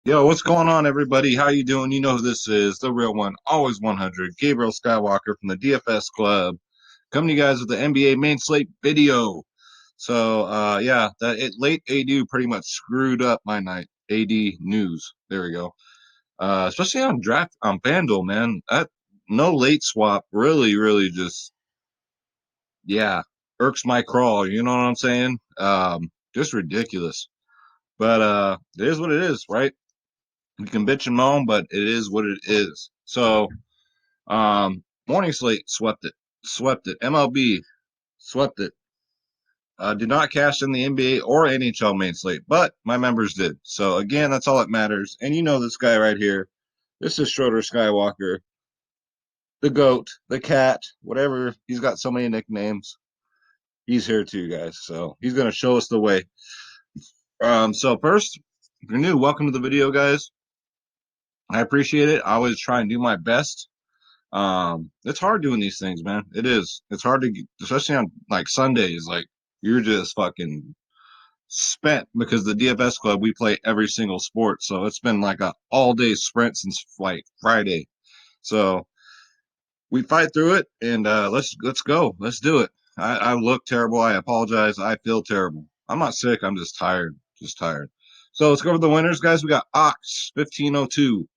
Yo, what's going on, everybody? How you doing? You know who this is, the real one, always 100, Gabriel Skywalker from the DFS Club, coming to you guys with the NBA main slate video. Yeah, late AD pretty much screwed up my night. AD news. There we go. Especially on FanDuel, man. That no late swap really just yeah irks my crawl. You know what I'm saying? Just ridiculous. But it is what it is, right? You can bitch and moan, but it is what it is. Morning slate swept it. MLB swept it. Did not cash in the NBA or NHL main slate, but my members did. So again, that's all that matters. And you know this guy right here. This is Schroeder Skywalker, the goat, the cat, whatever. He's got so many nicknames. He's here too, guys. So he's gonna show us the way. So first, if you're new, welcome to the video, guys. I appreciate it. I always try and do my best. It's hard doing these things, man. It is. It's hard to, especially on like Sundays. Like you're just fucking spent because the DFS club we play every single sport, so it's been like a all day sprint since like Friday. So we fight through it, and let's go. Let's do it. I look terrible. I apologize. I feel terrible. I'm not sick. I'm just tired. Just tired. So let's go over the winners, guys. We got Ox 1502.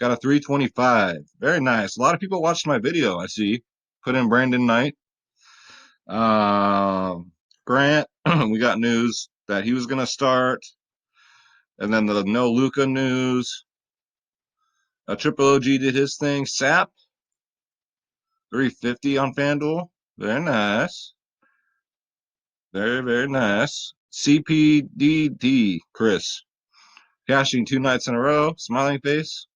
Got a 325. Very nice. A lot of people watched my video, I see. Put in Brandon Knight. Grant, we got news that he was going to start. And then the no Luca news. Triple OG did his thing. Sap, 350 on FanDuel. Very nice. Very nice. CPDD, Chris. Cashing 2 nights in a row. Smiling face.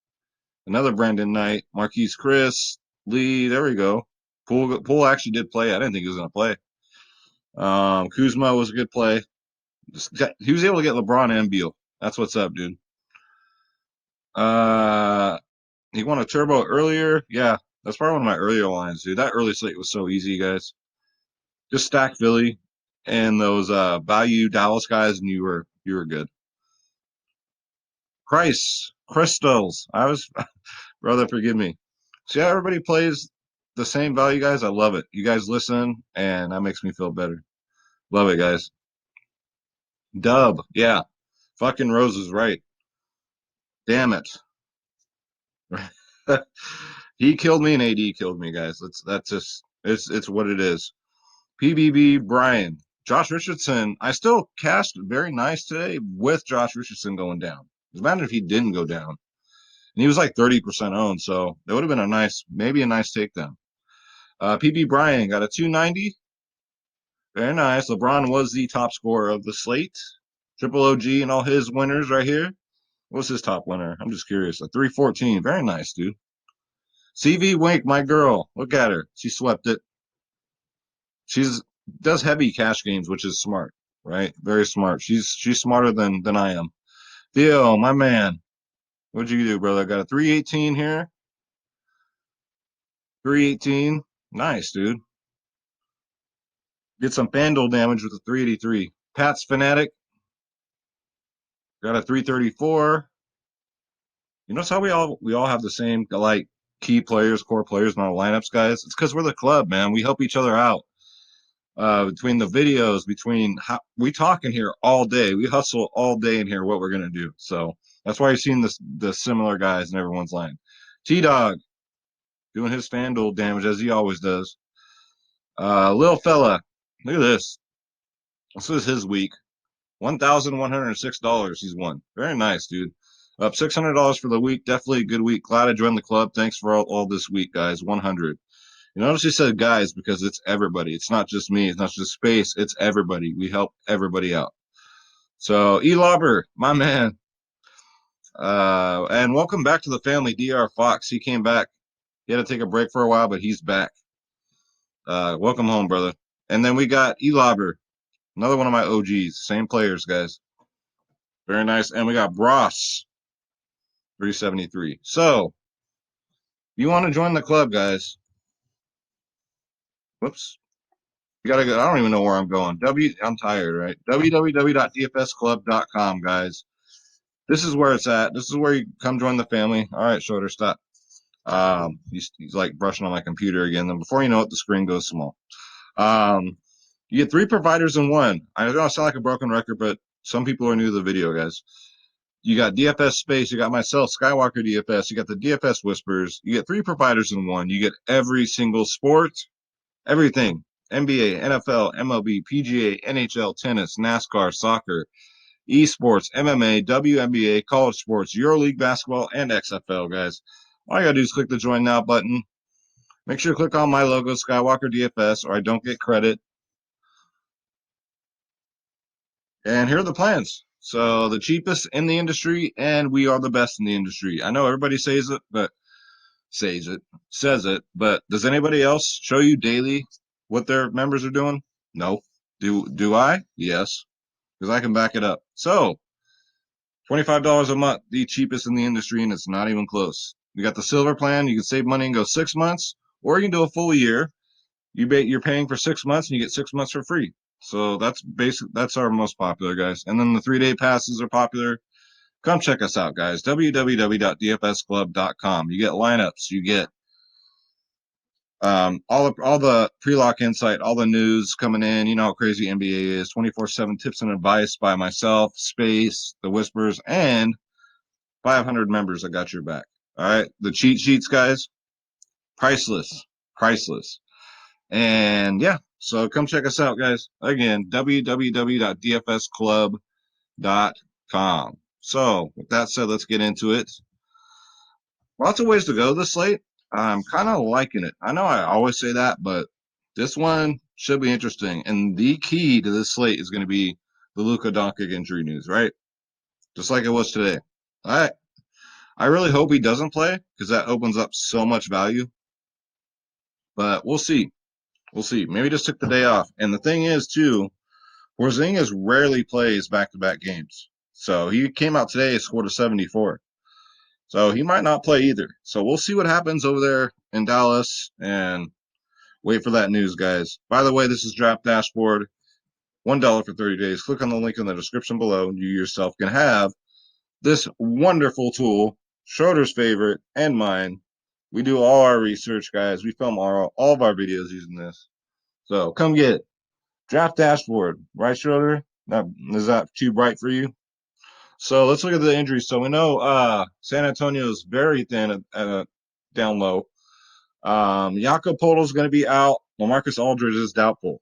Another Brandon Knight. Marquise Chris. Lee. There we go. Poole actually did play. I didn't think he was going to play. Kuzma was a good play. He was able to get LeBron and Beal. That's what's up, dude. Uh, he won a turbo earlier. Yeah, that's probably one of my earlier lines, dude. That early slate was so easy, guys. Just stack Philly and those value Dallas guys, and you were good. Crystals. I was brother, forgive me. See how everybody plays the same value, guys. I love it. You guys listen, and that makes me feel better. Love it, guys. Dub, yeah. Fucking Rose is right. Damn it. He killed me and AD killed me, guys. That's just it's what it is. PBB Brian. Josh Richardson. I still cashed very nice today with Josh Richardson going down. Doesn't matter if he didn't go down. And he was like 30% owned, so that would have been maybe a nice takedown. PB Brian got a 290. Very nice. LeBron was the top scorer of the slate. Triple OG and all his winners right here. What's his top winner? I'm just curious. A 314. Very nice, dude. CV Wink, my girl. Look at her. She swept it. She's does heavy cash games, which is smart, right? Very smart. She's smarter than I am. Theo, my man. What'd you do, brother? Got a 318 here. 318. Nice, dude. Get some FanDuel damage with a 383. Pat's Fanatic got a 334. You notice how we all have the same like key players, core players in our lineups, guys? It's because we're the club, man. We help each other out. Between the videos, between how we talk in here all day, we hustle all day in here. What we're gonna do, so that's why you're seeing the similar guys in everyone's line. T Dog doing his FanDuel damage as he always does. Little fella, look at this. This is his week. $1,106 he's won. Very nice, dude. Up $600 for the week. Definitely a good week. Glad I joined the club. Thanks for all this week, guys. 100. You notice he said guys because it's everybody. It's not just me. It's not just space. It's everybody. We help everybody out. So, Elobber, my man. And welcome back to the family, DR Fox. He came back. He had to take a break for a while, but he's back. Welcome home, brother. And then we got Elobber, another one of my OGs. Same players, guys. Very nice. And we got Bross, 373. So, you want to join the club, guys? Whoops. You gotta go. I don't even know where I'm going. I'm tired, right? www.dfsclub.com, guys. This is where it's at. This is where you come join the family. All right, Shorter, stop. He's like brushing on my computer again. Then before you know it, the screen goes small. Um, you get three providers in one. I know I sound like a broken record, but some people are new to the video, guys. You got DFS Space, you got myself, Skywalker DFS, you got the DFS Whispers. You get three providers in one. You get every single sport, everything. NBA, NFL, MLB, PGA, NHL, tennis, NASCAR, soccer, esports, MMA, WNBA, college sports, EuroLeague basketball, and XFL, guys. All you gotta do is click the join now button. Make sure to click on my logo, Skywalker DFS, or I don't get credit. And here are the plans. So the cheapest in the industry, and we are the best in the industry. I know everybody says it, says it, but does anybody else show you daily what their members are doing? No. Do I? Yes, because I can back it up. So $25 a month, the cheapest in the industry, and it's not even close. You got the silver plan. You can save money and go 6 months, or you can do a full year. You're paying for 6 months, and you get 6 months for free. So that's basic. That's our most popular, guys. And then the 3-day passes are popular. Come check us out, guys. www.dfsclub.com. You get lineups. You get all the pre-lock insight, all the news coming in. You know how crazy NBA is. 24/7 tips and advice by myself, Space, the Whispers, and 500 members. I got your back. All right. The cheat sheets, guys. Priceless. Priceless. And yeah, so come check us out, guys. Again, www.dfsclub.com. So with that said, let's get into it. Lots of ways to go this slate. I'm kind of liking it. I know I always say that, but this one should be interesting. And the key to this slate is going to be the Luka Doncic injury news, right? Just like it was today. I I really hope he doesn't play because that opens up so much value. But we'll see. We'll see. Maybe just took the day off. And the thing is, too, Porzingis rarely plays back-to-back games. So he came out today, scored a 74. So he might not play either. So we'll see what happens over there in Dallas and wait for that news, guys. By the way, this is Draft Dashboard. $1 for 30 days. Click on the link in the description below, and you yourself can have this wonderful tool, Schroeder's favorite and mine. We do all our research, guys. We film all of our videos using this. So come get it. Draft Dashboard, right, Schroeder? Is that too bright for you? So let's look at the injuries. So we know San Antonio's very thin down low. Jakob Poeltl's going to be out. LaMarcus Aldridge is doubtful.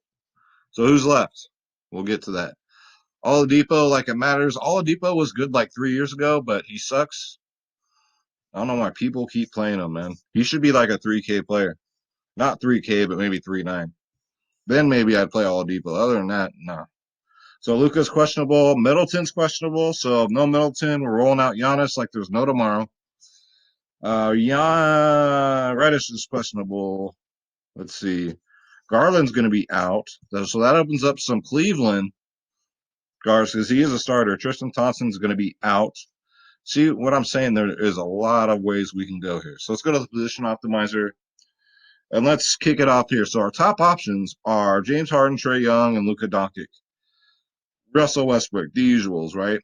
So who's left? We'll get to that. Oladipo, like it matters. Oladipo was good like 3 years ago, but he sucks. I don't know why people keep playing him, man. He should be like a 3K player. Not 3K, but maybe 3.9. Then maybe I'd play Oladipo. Other than that, no. So Luka's questionable. Middleton's questionable. So no Middleton. We're rolling out Giannis like there's no tomorrow. Reddish is questionable. Let's see. Garland's going to be out. So that opens up some Cleveland guards because he is a starter. Tristan Thompson's going to be out. See what I'm saying? There is a lot of ways we can go here. So let's go to the position optimizer and let's kick it off here. So our top options are James Harden, Trae Young, and Luka Doncic. Russell Westbrook, the usuals, right?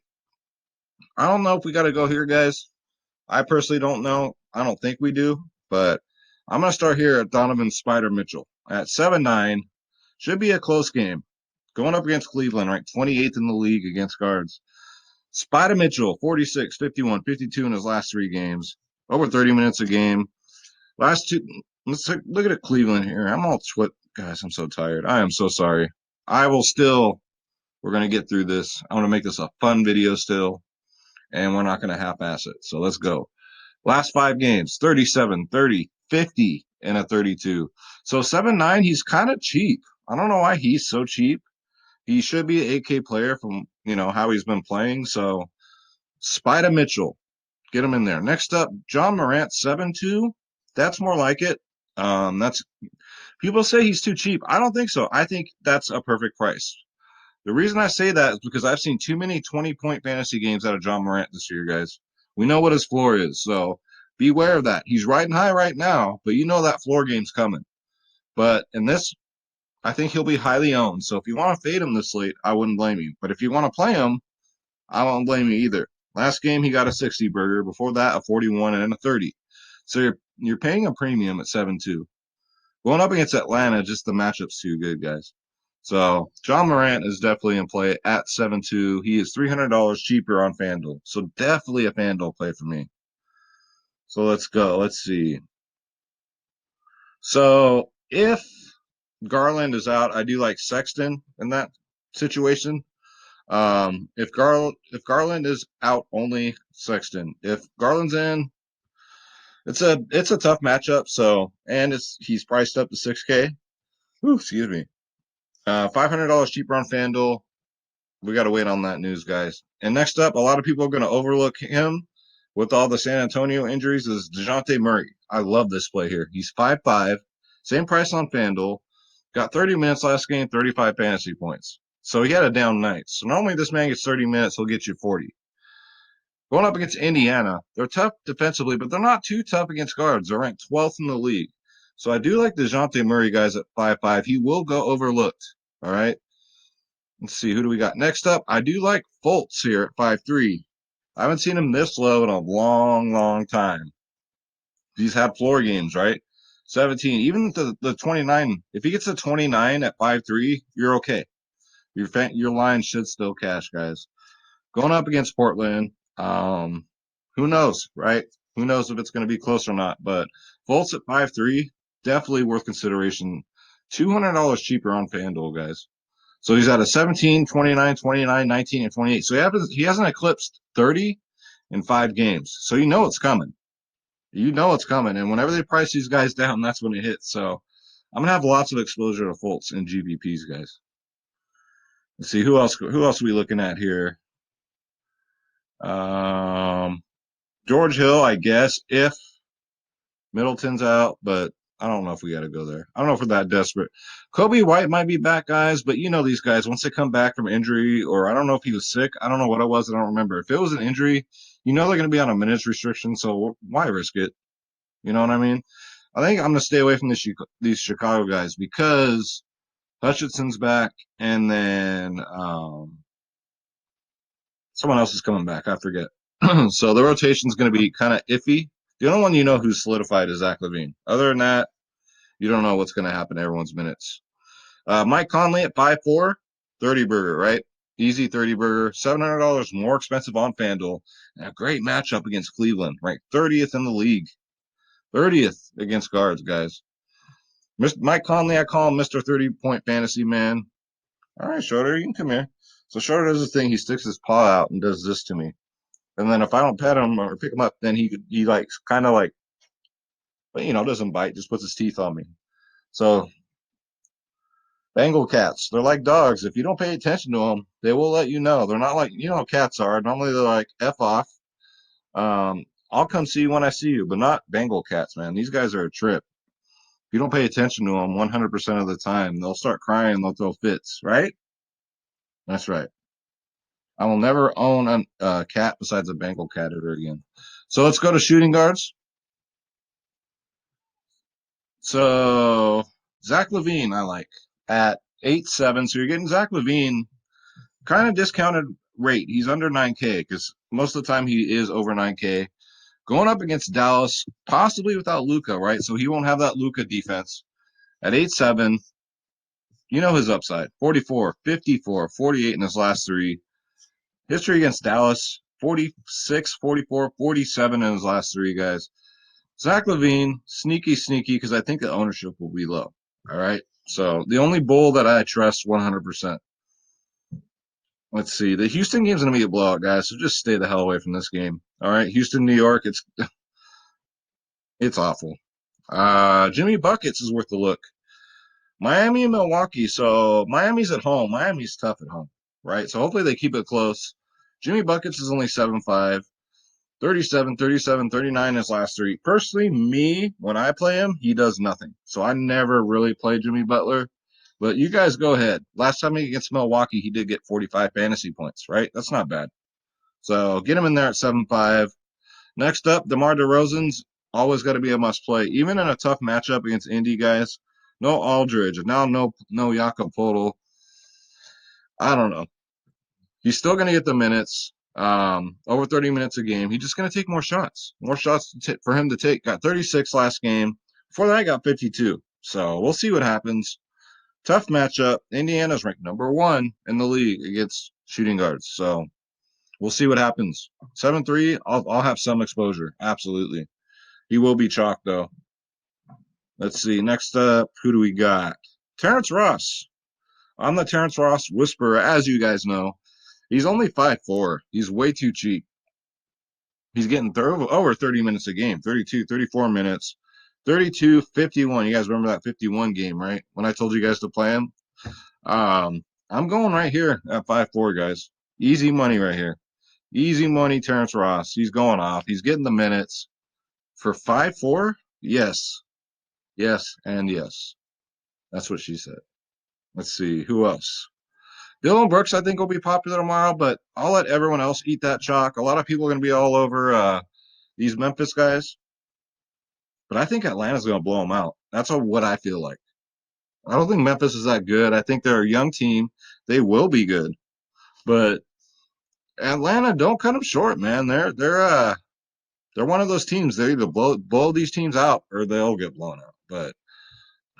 I don't know if we got to go here, guys. I personally don't know. I don't think we do, but I'm going to start here at Donovan Spider Mitchell at 7'9". Should be a close game. Going up against Cleveland, right? 28th in the league against guards. Spider Mitchell, 46, 51, 52 in his last 3 games. Over 30 minutes a game. Last two, let's look at Cleveland here. I'm all guys, I'm so tired. I am so sorry. We're going to get through this. I want to make this a fun video still, and we're not going to half-ass it. So let's go. Last 5 games, 37, 30, 50, and a 32. So 7'9", he's kind of cheap. I don't know why he's so cheap. He should be an 8K player from, how he's been playing. So Spider Mitchell, get him in there. Next up, John Morant, 7'2". That's more like it. That's people say he's too cheap. I don't think so. I think that's a perfect price. The reason I say that is because I've seen too many 20-point fantasy games out of John Morant this year, guys. We know what his floor is, so beware of that. He's riding high right now, but you know that floor game's coming. But in this, I think he'll be highly owned. So if you want to fade him this late, I wouldn't blame you. But if you want to play him, I won't blame you either. Last game, he got a 60 burger. Before that, a 41 and a 30. So you're paying a premium at 7-2. Going up against Atlanta, just the matchup's too good, guys. So John Morant is definitely in play at 7-2. He is $300 cheaper on FanDuel. So definitely a FanDuel play for me. So let's go. Let's see. So if Garland is out, I do like Sexton in that situation. If Garland is out, only Sexton. If Garland's in, it's a tough matchup. So and he's priced up to 6K. Ooh, excuse me. $500 cheaper on FanDuel. We got to wait on that news, guys. And next up, a lot of people are going to overlook him with all the San Antonio injuries. Is DeJounte Murray? I love this play here. He's 5'5", same price on FanDuel. Got 30 minutes last game, 35 fantasy points. So he had a down night. So normally this man gets 30 minutes, he'll get you 40. Going up against Indiana, they're tough defensively, but they're not too tough against guards. They're ranked 12th in the league. So I do like DeJounte Murray, guys, at 5'5". He will go overlooked. All right. Let's see, who do we got next up? I do like Fultz here at 5'3". I haven't seen him this low in a long, long time. He's had floor games, right? 17, even the 29. If he gets a 29 at 5'3", you're okay. Your line should still cash, guys. Going up against Portland, who knows, right? Who knows if it's going to be close or not? But Fultz at 5'3", definitely worth consideration. $200 cheaper on FanDuel, guys. So he's at a 17, 29, 29, 19, and 28. So he hasn't eclipsed 30 in 5 games. So you know it's coming. You know it's coming. And whenever they price these guys down, that's when it hits. So I'm gonna have lots of exposure to Fultz in GPPs, guys. Let's see who else. Who else are we looking at here? Um, George Hill, I guess, if Middleton's out, but I don't know if we got to go there. I don't know if we're that desperate. Kobe White might be back, guys, but you know these guys, once they come back from injury, or I don't know if he was sick. I don't know what it was. I don't remember. If it was an injury, you know they're going to be on a minutes restriction, so why risk it? You know what I mean? I think I'm going to stay away from these Chicago guys because Hutchinson's back, and then someone else is coming back. I forget. So the rotation's going to be kind of iffy. The only one you know who's solidified is Zach LaVine. Other than that, you don't know what's going to happen to everyone's minutes. Mike Conley at 5'4", 30 burger, right? Easy 30 burger, $700 more expensive on FanDuel, and a great matchup against Cleveland, right? 30th in the league. 30th against guards, guys. Mike Conley, I call him Mr. 30-point fantasy man. All right, Schroeder, you can come here. So Schroeder does this thing. He sticks his paw out and does this to me. And then if I don't pet him or pick him up, then he like kind of like, but doesn't bite, just puts his teeth on me. So Bengal cats, they're like dogs. If you don't pay attention to them, they will let you know. They're not like, how cats are. Normally they're like, F off. I'll come see you when I see you, but not Bengal cats, man. These guys are a trip. If you don't pay attention to them 100% of the time, they'll start crying, they'll throw fits, right? That's right. I will never own a cat besides a Bengal cat ever again. So let's go to shooting guards. So Zach LaVine, I like at 8'7". So you're getting Zach LaVine kind of discounted rate. He's under 9K because most of the time he is over 9K. Going up against Dallas, possibly without Luka, right? So he won't have that Luka defense. At 8'7", you know his upside. 44, 54, 48 in his last 3. History against Dallas, 46, 44, 47 in his last 3, guys. Zach LaVine, sneaky, because I think the ownership will be low. All right. So the only bull that I trust 100%. Let's see. The Houston game's going to be a blowout, guys. So just stay the hell away from this game. All right. Houston, New York. It's awful. Jimmy Buckets is worth a look. Miami and Milwaukee. So Miami's at home. Miami's tough at home, right? So hopefully they keep it close. Jimmy Buckets is only 7'5". 37, 37, 39 his last 3. Personally, when I play him, he does nothing. So I never really play Jimmy Butler. But you guys go ahead. Last time against Milwaukee, he did get 45 fantasy points, right? That's not bad. So get him in there at 7'5". Next up, DeMar DeRozan's always got to be a must play. Even in a tough matchup against Indy guys, no Aldridge, and now no Jakob Poeltl. I don't know. He's still going to get the minutes. Over 30 minutes a game. He's just going to take more shots. More shots for him to take. Got 36 last game. Before that, I got 52. So we'll see what happens. Tough matchup. Indiana's ranked #1 in the league against shooting guards. So we'll see what happens. 7-3, I'll have some exposure. Absolutely. He will be chalked, though. Let's see. Next up, who do we got? Terrence Ross. I'm the Terrence Ross whisperer, as you guys know. He's only 5'4". He's way too cheap. He's getting over 30 minutes a game, 32, 34 minutes, 32, 51. You guys remember that 51 game, right? When I told you guys to play him? I'm going right here at 5'4", guys. Easy money right here. Easy money, Terrence Ross. He's going off. He's getting the minutes. For 5'4"? Yes. Yes, and yes. That's what she said. Let's see. Who else? Dylan Brooks, I think, will be popular tomorrow, but I'll let everyone else eat that chalk. A lot of people are going to be all over these Memphis guys, but I think Atlanta's going to blow them out. That's what I feel like. I don't think Memphis is that good. I think they're a young team. They will be good, but Atlanta, don't cut them short, man. They're one of those teams. They either blow these teams out or they'll get blown out. But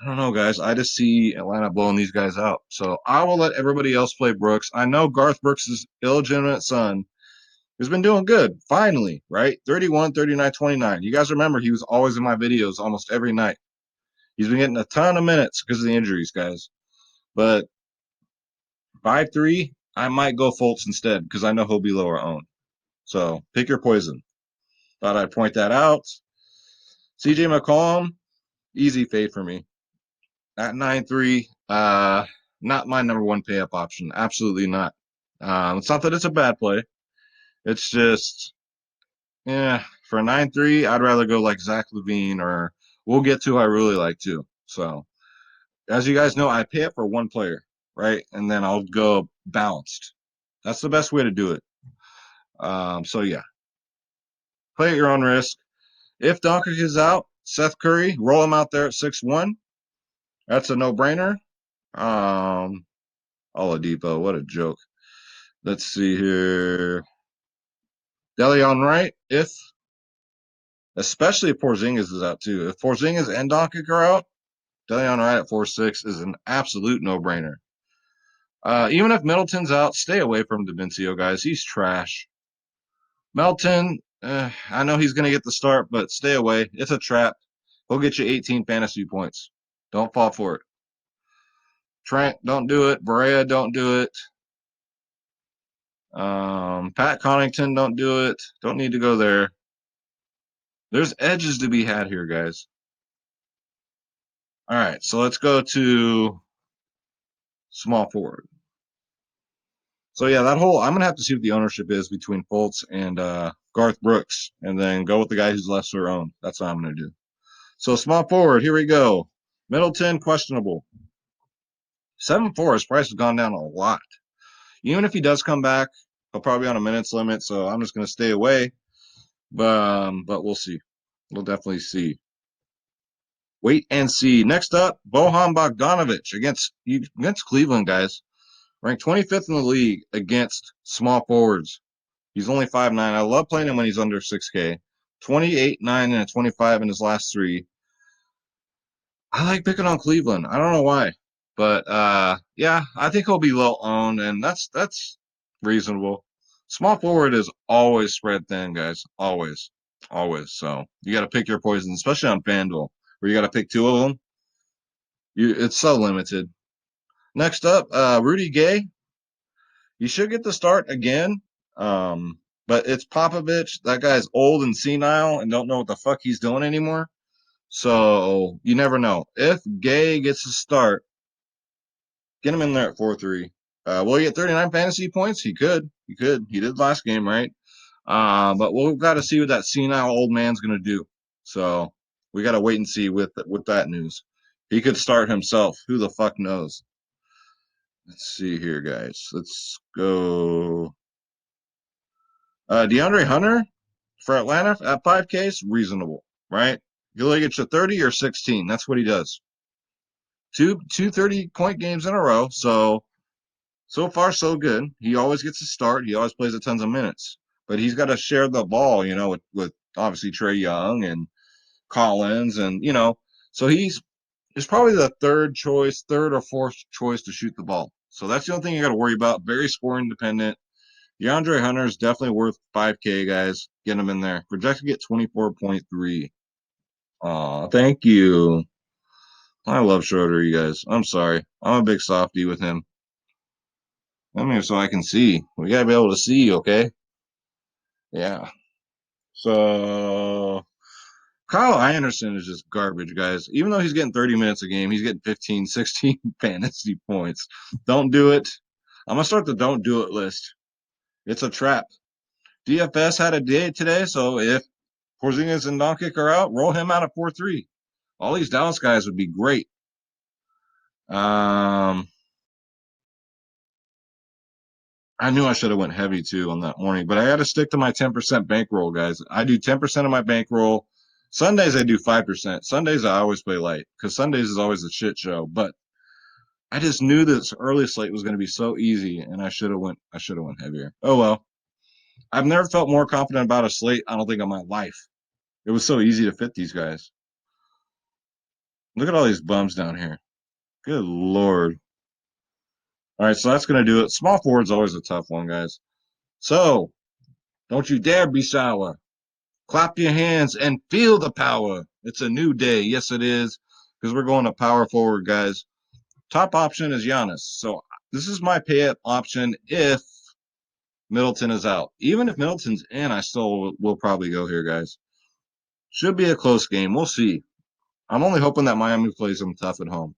I don't know, guys. I just see Atlanta blowing these guys out. So I will let everybody else play Brooks. I know Garth Brooks' illegitimate son has been doing good, finally, right? 31, 39, 29. You guys remember he was always in my videos almost every night. He's been getting a ton of minutes because of the injuries, guys. But 5-3, I might go Fultz instead because I know he'll be lower owned. So pick your poison. Thought I'd point that out. CJ McCollum, easy fade for me. At 9-3, not my #1 pay up option. Absolutely not. It's not that it's a bad play. It's just, yeah, for a 9-3, I'd rather go like Zach LaVine, or we'll get to who I really like too. So, as you guys know, I pay up for one player, right? And then I'll go balanced. That's the best way to do it. So, yeah, play at your own risk. If Doncic is out, Seth Curry, roll him out there at 6-1. That's a no-brainer. Oladipo, what a joke. Let's see here. Deleon Wright, especially if Porzingis is out too. If Porzingis and Doncic are out, Deleon Wright at 4-6 is an absolute no-brainer. Even if Middleton's out, stay away from DaVincio, guys. He's trash. Melton, I know he's going to get the start, but stay away. It's a trap. He'll get you 18 fantasy points. Don't fall for it. Trent, don't do it. Barea, don't do it. Pat Connaughton, don't do it. Don't need to go there. There's edges to be had here, guys. All right, so let's go to small forward. So yeah, I'm gonna have to see what the ownership is between Fultz and Garth Brooks, and then go with the guy who's lesser owned. That's what I'm gonna do. So small forward, here we go. Middleton, questionable. 7-4, his price has gone down a lot. Even if he does come back, he'll probably be on a minutes limit, so I'm just gonna stay away. But we'll see. We'll definitely see. Wait and see. Next up, Bojan Bogdanovic against Cleveland, guys. Ranked 25th in the league against small forwards. He's only 5'9". I love playing him when he's under 6K. 28, 9, and a 25 in his last three. I like picking on Cleveland. I don't know why. But yeah, I think he'll be low owned, and that's reasonable. Small forward is always spread thin, guys. Always. Always. So you gotta pick your poison, especially on FanDuel, where you gotta pick two of them. It's so limited. Next up, Rudy Gay. He should get the start again. But it's Popovich. That guy's old and senile and don't know what the fuck he's doing anymore. So you never know. If Gay gets a start, get him in there at 4-3. Will he get 39 fantasy points? He could. He could. He did last game, right? But we've got to see what that senile old man's gonna do. So we got to wait and see with that news. He could start himself. Who the fuck knows? Let's see here, guys. Let's go. DeAndre Hunter for Atlanta at 5K is reasonable, right? He'll get you 30 or 16. That's what he does. Two 30-point games in a row. So So far, so good. He always gets to start. He always plays a tons of minutes, but he's got to share the ball, with obviously Trey Young and Collins, and so he's probably the third or fourth choice to shoot the ball. So that's the only thing you got to worry about. Very scoring dependent. DeAndre Hunter is definitely worth 5K, guys. Get him in there. Projected to get 24.3. Aw, thank you. I love Schroeder, you guys. I'm sorry. I'm a big softie with him. I'm here so I can see. We gotta be able to see, okay? Yeah. So Kyle Anderson is just garbage, guys. Even though he's getting 30 minutes a game, he's getting 15, 16 fantasy points. Don't do it. I'm gonna start the don't do it list. It's a trap. DFS had a day today, so if Porzingis and Doncic are out, roll him out at 4-3. All these Dallas guys would be great. Um, I knew I should have went heavy too on that morning, but I got to stick to my 10% bankroll, guys. I do 10% of my bankroll. Sundays I do 5%. Sundays I always play light because Sundays is always a shit show. But I just knew this early slate was going to be so easy, and I should have went. I should have went heavier. Oh well. I've never felt more confident about a slate. I don't think in my life. It was so easy to fit these guys. Look at all these bums down here. Good lord. All right, so that's going to do it. Small forward's always a tough one, guys. So don't you dare be sour. Clap your hands and feel the power. It's a new day. Yes, it is, because we're going to power forward, guys. Top option is Giannis. So this is my pay up option if Middleton is out. Even if Middleton's in, I still will probably go here, guys. Should be a close game. We'll see. I'm only hoping that Miami plays them tough at home.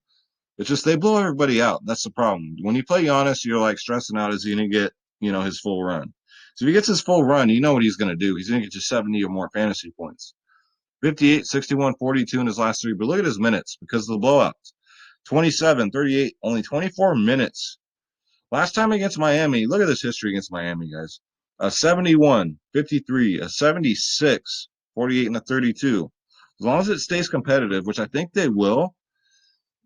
It's just they blow everybody out. That's the problem. When you play Giannis, you're like stressing out. Is he going to get, his full run? So if he gets his full run, you know what he's going to do. He's going to get you 70 or more fantasy points. 58, 61, 42 in his last three. But look at his minutes because of the blowouts. 27, 38, only 24 minutes. Last time against Miami, look at this history against Miami, guys. A 71, 53, a 76, 48, and a 32. As long as it stays competitive, which I think they will,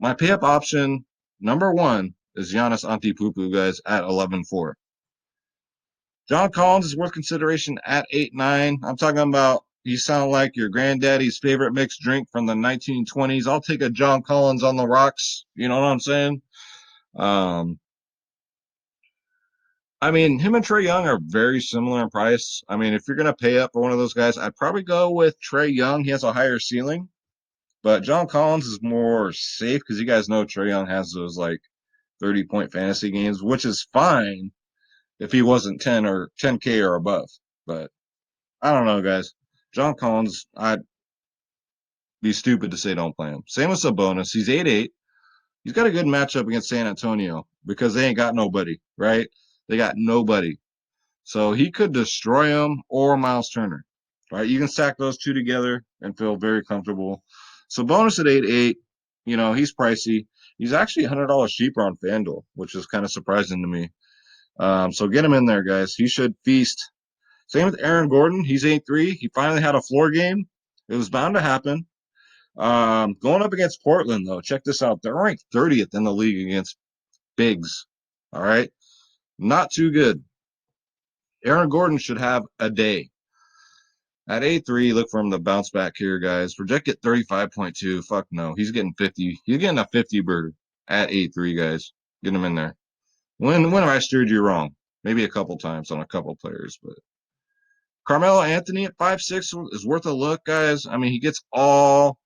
my pay up option number one is Giannis Antetokounmpo, guys, at 11-4. John Collins is worth consideration at 8-9. I'm talking about he sound like your granddaddy's favorite mixed drink from the 1920s. I'll take a John Collins on the rocks. You know what I'm saying? Um, I mean, him and Trey Young are very similar in price. I mean, if you're gonna pay up for one of those guys, I'd probably go with Trey Young. He has a higher ceiling, but John Collins is more safe because you guys know Trey Young has those like 30-point fantasy games, which is fine if he wasn't 10 or 10K or above. But I don't know, guys. John Collins, I'd be stupid to say don't play him. Same with Sabonis. He's 8-8. He's got a good matchup against San Antonio because they ain't got nobody, right? They got nobody. So he could destroy him or Miles Turner, right? You can stack those two together and feel very comfortable. Sabonis at 8-8, he's pricey. He's actually $100 cheaper on FanDuel, which is kind of surprising to me. So get him in there, guys. He should feast. Same with Aaron Gordon. He's 8-3. He finally had a floor game. It was bound to happen. Going up against Portland, though, check this out. They're ranked 30th in the league against bigs. All right. Not too good. Aaron Gordon should have a day. At 8-3, look for him to bounce back here, guys. Projected 35.2. Fuck no. He's getting 50. He's getting a 50 burger at 8-3, guys. Get him in there. When have I steered you wrong? Maybe a couple times on a couple players, but Carmelo Anthony at 5'6" is worth a look, guys. I mean, he gets all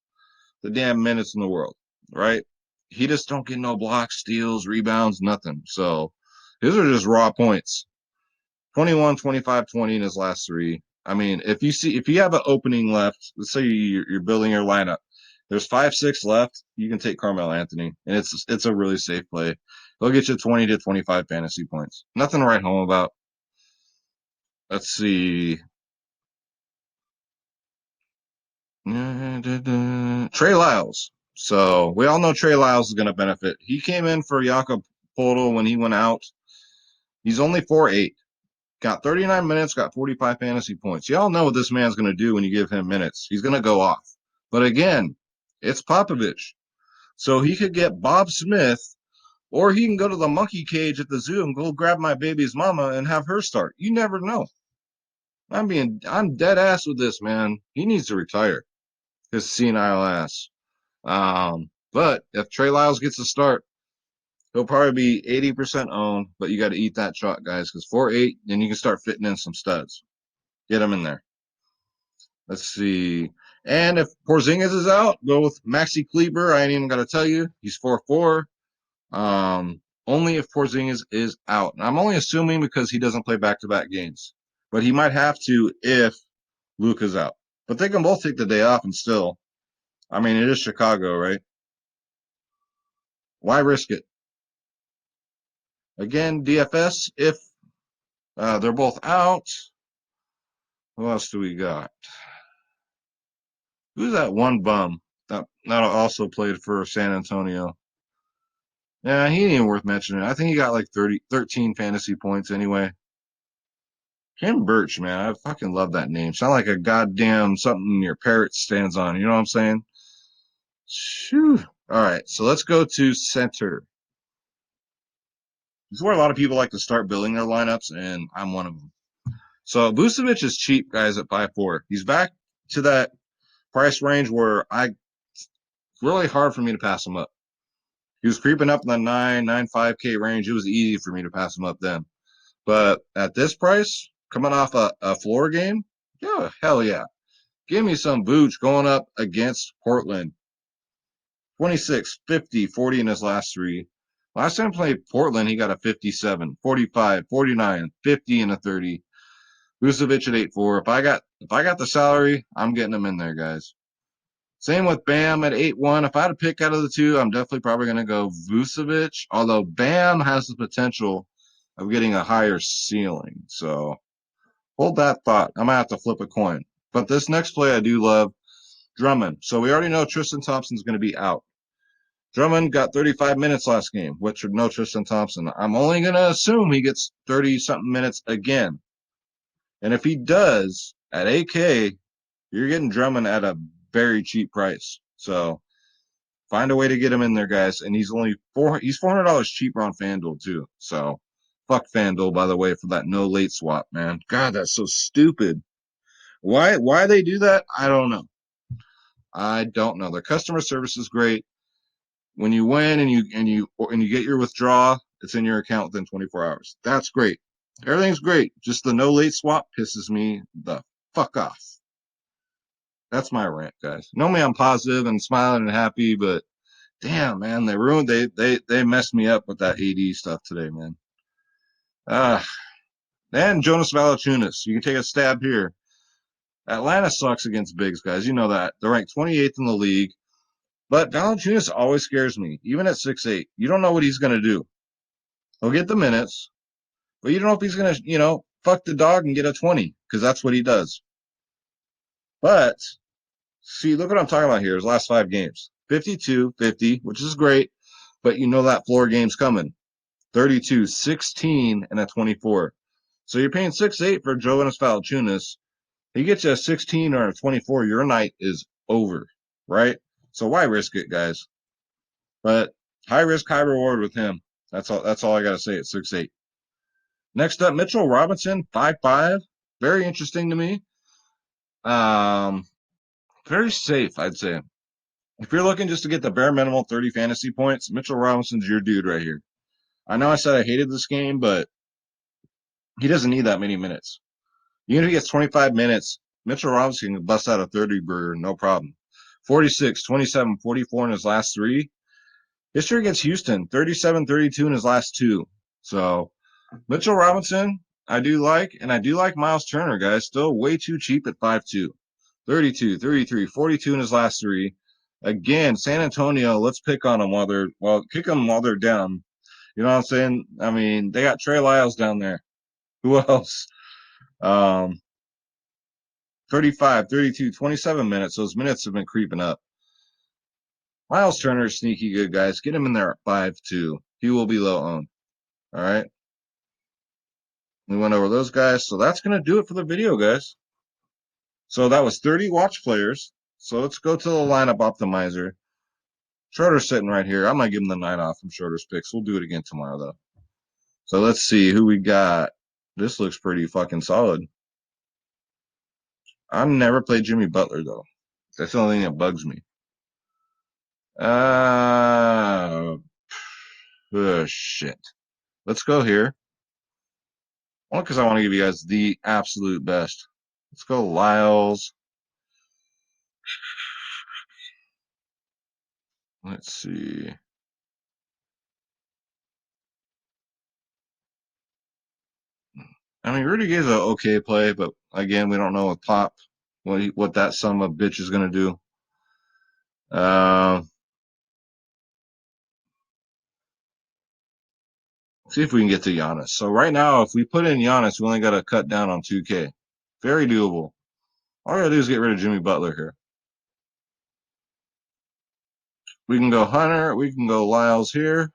the damn minutes in the world, right? He just don't get no blocks, steals, rebounds, nothing. So his are just raw points. 21, 25, 20 in his last three. I mean, if you have an opening left, let's say you're building your lineup, there's 5-6 left, you can take Carmelo Anthony, and it's a really safe play. He'll get you 20 to 25 fantasy points. Nothing to write home about. Let's see. Trey Lyles. So we all know Trey Lyles is going to benefit. He came in for Jakob Poeltl when he went out. He's only 4'8". Got 39 minutes, got 45 fantasy points. Y'all know what this man's going to do when you give him minutes. He's going to go off. But again, it's Popovich. So he could get Bob Smith Or he can go to the monkey cage at the zoo and go grab my baby's mama and have her start. You never know. I'm dead ass with this, man. He needs to retire. His senile ass. But if Trey Lyles gets a start, he'll probably be 80% owned, but you got to eat that shot, guys, because 4-8, then you can start fitting in some studs. Get them in there. Let's see. And if Porzingis is out, go with Maxi Kleber. I ain't even got to tell you. He's 4-4. Only if Porzingis is out. And I'm only assuming because he doesn't play back-to-back games. But he might have to if Luka's out. But they can both take the day off and still. I mean, it is Chicago, right? Why risk it? Again, DFS, if they're both out. Who else do we got? Who's that one bum that also played for San Antonio? Yeah, he ain't even worth mentioning. I think he got like 13 fantasy points anyway. Kim Birch, man, I fucking love that name. Sound like a goddamn something your parrot stands on. You know what I'm saying? Shoo. All right, so let's go to center. This is where a lot of people like to start building their lineups, and I'm one of them. So Vucevic is cheap, guys, at 5-4. He's back to that price range where it's really hard for me to pass him up. He was creeping up in the 9.95K range. It was easy for me to pass him up then. But at this price, coming off a floor game, yeah, hell yeah. Give me some Vooch going up against Portland. 26, 50, 40 in his last three. Last time he played Portland, he got a 57, 45, 49, 50, and a 30. Vucevic at 8-4. If I got the salary, I'm getting him in there, guys. Same with Bam at 8-1. If I had to pick out of the two, I'm definitely probably going to go Vucevic, although Bam has the potential of getting a higher ceiling. So hold that thought. I might have to flip a coin. But this next play I do love, Drummond. So we already know Tristan Thompson's going to be out. Drummond got 35 minutes last game, which no Tristan Thompson. I'm only going to assume he gets 30-something minutes again. And if he does, at 8K, you're getting Drummond at a very cheap price. So find a way to get him in there, guys. And he's $400 cheaper on FanDuel too. So fuck FanDuel, by the way, for that no late swap, man. God, that's so stupid. Why they do that? I don't know. Their customer service is great. When you win and you get your withdrawal, it's in your account within 24 hours. That's great. Everything's great. Just the no late swap pisses me the fuck off. That's my rant, guys. Normally I'm positive and smiling and happy, but damn, man, they messed me up with that AD stuff today, man. And Jonas Valanciunas, you can take a stab here. Atlanta sucks against bigs, guys. You know that. They're ranked 28th in the league. But Valanciunas always scares me, even at 6'8". You don't know what he's going to do. He'll get the minutes, but you don't know if he's going to, fuck the dog and get a 20, because that's what he does. But, see, look what I'm talking about here. His last 5 games. 52, 50, which is great, but you know that floor game's coming. 32, 16, and a 24. So you're paying 6'8" for Jonas Valanciunas. He gets you a 16 or a 24, your night is over, right? So why risk it, guys? But high risk, high reward with him. That's all I got to say at 6'8". Next up, Mitchell Robinson, 5'5". Very interesting to me. Very safe, I'd say. If you're looking just to get the bare minimum 30 fantasy points, Mitchell Robinson's your dude right here. I know I said I hated this game, but he doesn't need that many minutes. Even if he gets 25 minutes, Mitchell Robinson can bust out a 30 burger, no problem. 46, 27, 44 in his last 3. This year against Houston, 37, 32 in his last 2. So Mitchell Robinson, I do like, and I do like Miles Turner, guys. Still way too cheap at 5'2". 32, 33, 42 in his last 3. Again, San Antonio, let's pick on them kick them while they're down. You know what I'm saying? I mean, they got Trey Lyles down there. Who else? 35, 32, 27 minutes. Those minutes have been creeping up. Miles Turner is sneaky good, guys. Get him in there at 5'2". He will be low owned. All right. We went over those guys. So that's going to do it for the video, guys. So that was 30 watch players. So let's go to the lineup optimizer. Schroeder's sitting right here. I'm going to give him the night off from Schroeder's picks. We'll do it again tomorrow, though. So let's see who we got. This looks pretty fucking solid. I've never played Jimmy Butler, though. That's the only thing that bugs me. Shit. Let's go here. Only because I want to give you guys the absolute best. Let's go Lyles. Let's see. I mean, Rudy Gay's an okay play, but again, we don't know with Pop what that son of a bitch is going to do. See if we can get to Giannis. So right now, if we put in Giannis, we only got to cut down on 2K. Very doable. All we got to do is get rid of Jimmy Butler here. We can go Hunter. We can go Lyles here.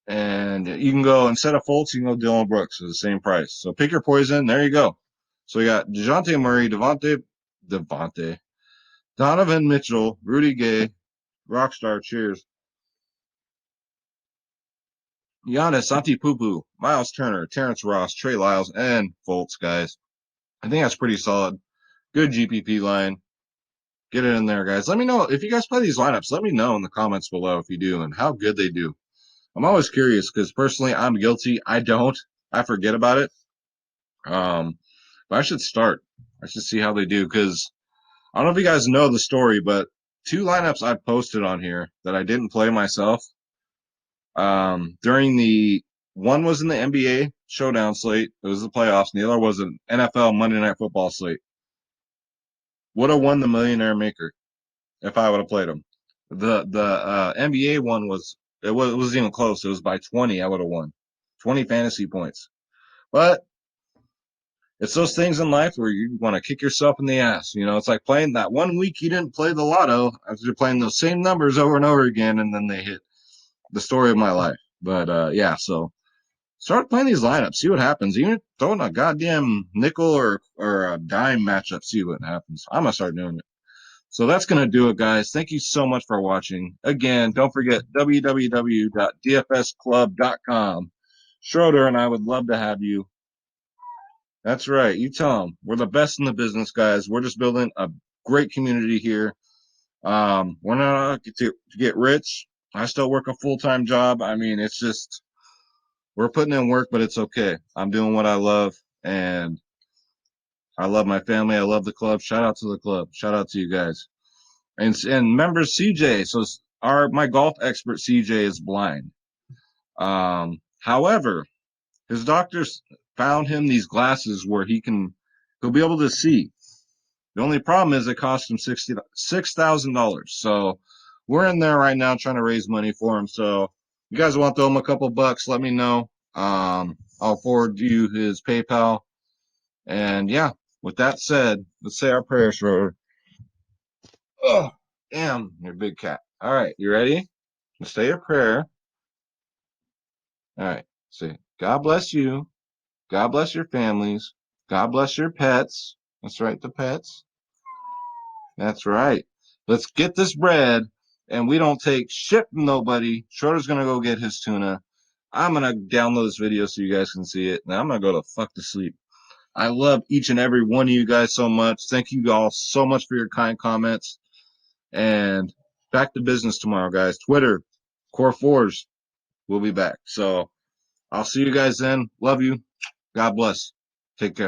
And you can go, instead of Fultz, you can go Dylan Brooks for the same price. So pick your poison. There you go. So we got DeJounte Murray, Donovan Mitchell, Rudy Gay, Rockstar, cheers. Giannis Antetokounmpo, Miles Turner, Terrence Ross, Trey Lyles, and Fultz, guys. I think that's pretty solid. Good GPP line. Get it in there, guys. Let me know if you guys play these lineups. Let me know in the comments below if you do and how good they do. I'm always curious because personally, I'm guilty. I don't. I forget about it. But I should start. I should see how they do because I don't know if you guys know the story, but 2 lineups I posted on here that I didn't play myself. During the one was in the NBA showdown slate. It was the playoffs, and the other was an NFL Monday Night Football slate. Would have won the Millionaire Maker if I would have played him. The NBA one wasn't even close. It was by 20. I would have won 20 fantasy points. But it's those things in life where you want to kick yourself in the ass. You know, it's like playing that one week you didn't play the lotto after you're playing those same numbers over and over again, and then they hit. The story of my life. But yeah, so start playing these lineups, see what happens. Even throwing a goddamn nickel or a dime matchup, see what happens. I'm gonna start doing it. So that's gonna do it, guys. Thank you so much for watching. Again, don't forget www.dfsclub.com. Schroeder and I would love to have you. That's right. You tell them we're the best in the business, guys. We're just building a great community here. We're not to get rich. I still work a full-time job. I mean, it's just we're putting in work, but it's okay. I'm doing what I love, and I love my family. I love the club. Shout out to the club. Shout out to you guys. And members CJ. So my golf expert CJ is blind. However, his doctors found him these glasses where he'll be able to see. The only problem is it cost him $6,000. So we're in there right now trying to raise money for him. So you guys want to throw him a couple bucks, let me know. I'll forward you his PayPal. And yeah, with that said, let's say our prayers, Schroeder. Oh, damn, you're a big cat. All right, you ready? Let's say a prayer. All right, say, God bless you. God bless your families. God bless your pets. That's right, the pets. That's right. Let's get this bread, and we don't take shit from nobody. Schroeder's gonna go get his tuna. I'm gonna download this video so you guys can see it. Now I'm gonna go to fuck to sleep. I love each and every one of you guys so much. Thank you all so much for your kind comments. And back to business tomorrow, guys. Twitter, Core Fours, we'll be back. So I'll see you guys then. Love you. God bless. Take care.